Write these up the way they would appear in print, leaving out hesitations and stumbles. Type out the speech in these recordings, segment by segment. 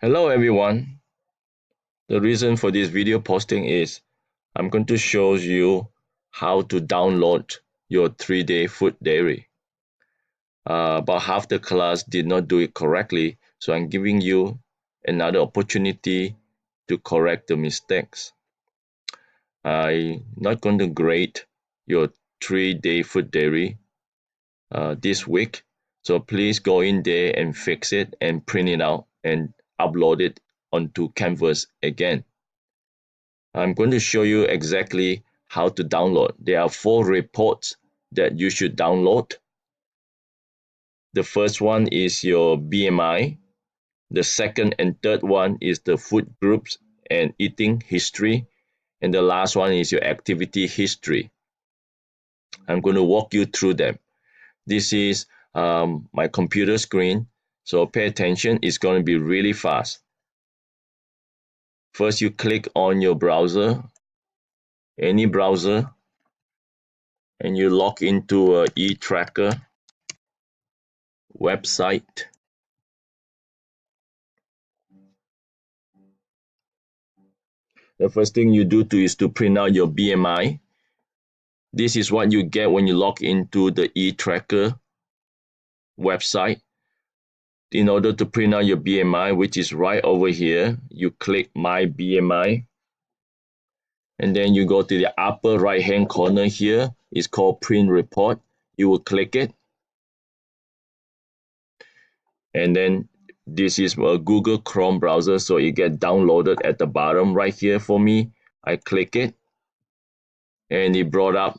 Hello everyone. The reason for this video posting is I'm going to show you how to download your 3-day food diary. About half the class did not do it correctly, so I'm giving you another opportunity to correct the mistakes. I'm not going to grade your 3-day food diary this week, so please go in there and fix it and print it out and upload it onto Canvas again. I'm going to show you exactly how to download. There are 4 reports that you should download. The first one is your BMI. The second and third one is the food groups and eating history. And the last one is your activity history. I'm going to walk you through them. This is my computer screen, so pay attention. It's going to be really fast. First, you click on your browser, any browser, and you log into a eTracker website. The first thing you do is to print out your BMI. This is what you get when you log into the eTracker website. In order to print out your BMI, which is right over here, you click My BMI. And then you go to the upper right hand corner here. It's called Print Report. You will click it. And then this is a Google Chrome browser, so it gets downloaded at the bottom right here for me. I click it and it brought up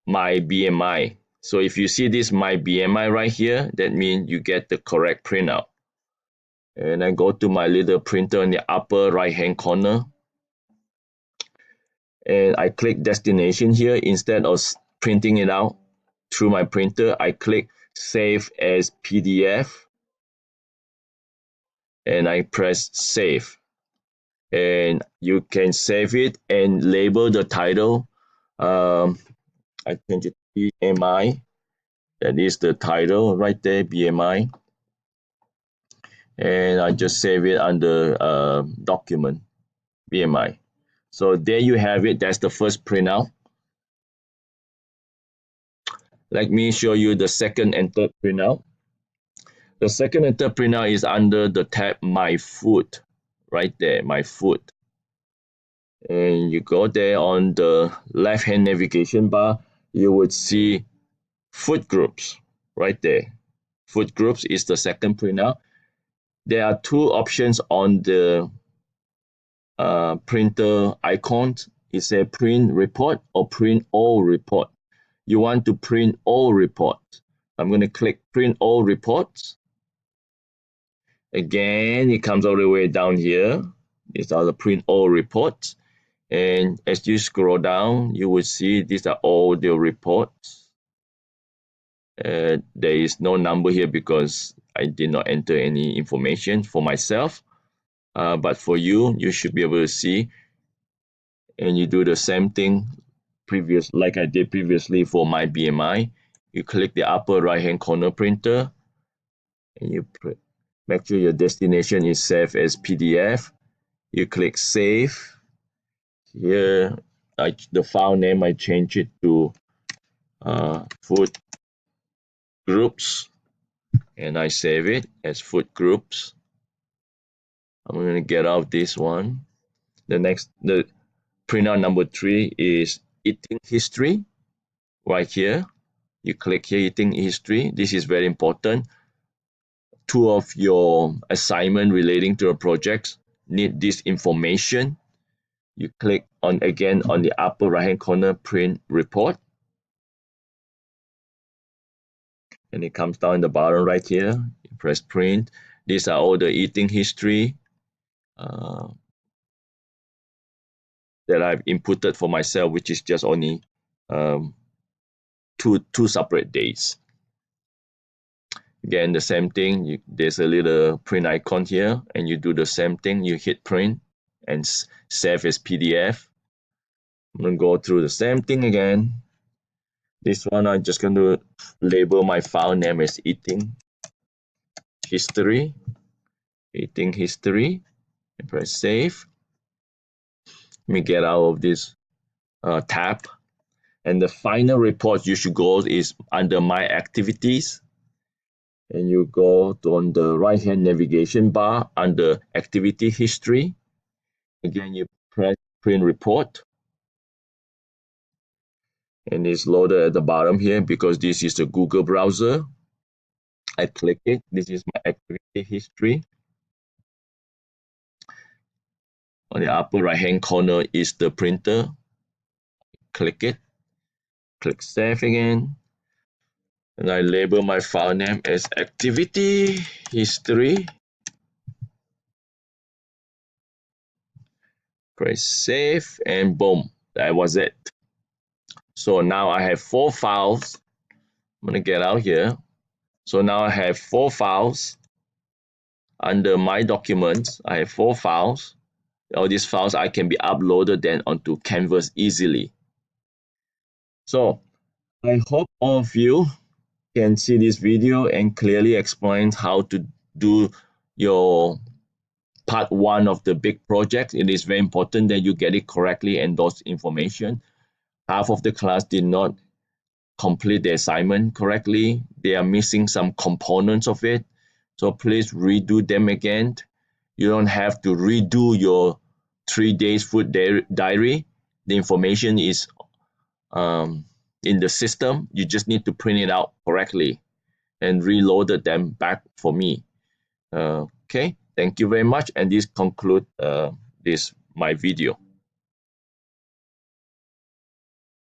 My BMI. So if you see this My BMI right here, that means you get the correct printout. And I go to my little printer in the upper right hand corner. And I click destination here. Instead of printing it out through my printer, I click Save as PDF. And I press Save. And you can save it and label the title. I change it to BMI. That is the title right there, BMI. And I just save it under document, BMI. So there you have it. That's the first printout. Let me show you the second and third printout. The second and third printout is under the tab My Food, right there, My Food. And you go there on the left-hand navigation bar, you would see food groups right there. Food groups is the second printout. There are 2 options on the printer icons. It says print report or print all report. You want to print all reports. I'm going to click print all reports. Again, it comes all the way down here. These are the print all reports. And as you scroll down, you will see these are all the reports. There is no number here because I did not enter any information for myself. But for you, you should be able to see. And you do the same thing like I did previously for my BMI. You click the upper right hand corner printer and you make sure your destination is saved as PDF. You click save. Here, the file name, I change it to food groups and I save it as food groups. I'm going to get out this one. The printout number 3 is eating history. Right here, you click here, eating history. This is very important. 2 of your assignment relating to a project need this information. You click on again on the upper right hand corner, print report. And it comes down in the bottom right here. You press print. These are all the eating history that I've inputted for myself, which is just only two separate days. Again, the same thing. There's a little print icon here, and you do the same thing. You hit print and save as PDF. I'm going to go through the same thing again. This one, I'm just going to label my file name as eating history. eating history, and press save. Let me get out of this tab. And the final report you should go is under my activities, and you go to on the right hand navigation bar under activity history. Again, you press print report, and it's loaded at the bottom here because this is a Google browser. I click it. This is my activity history. On the upper right hand corner is the printer. Click it. Click save again. And I label my file name as activity history. Press save and boom, that was it. So now I have 4 files. I'm gonna get out here. So now I have 4 files under my documents. I have 4 files. All these files I can be uploaded then onto Canvas easily. So I hope all of you can see this video and clearly explains how to do your part 1 of the big project. It is very important that you get it correctly and those information. Half of the class did not complete the assignment correctly. They are missing some components of it. So please redo them again. You don't have to redo your 3 days food diary. The information is in the system. You just need to print it out correctly and reload them back for me. Okay, thank you very much. And this concludes this my video.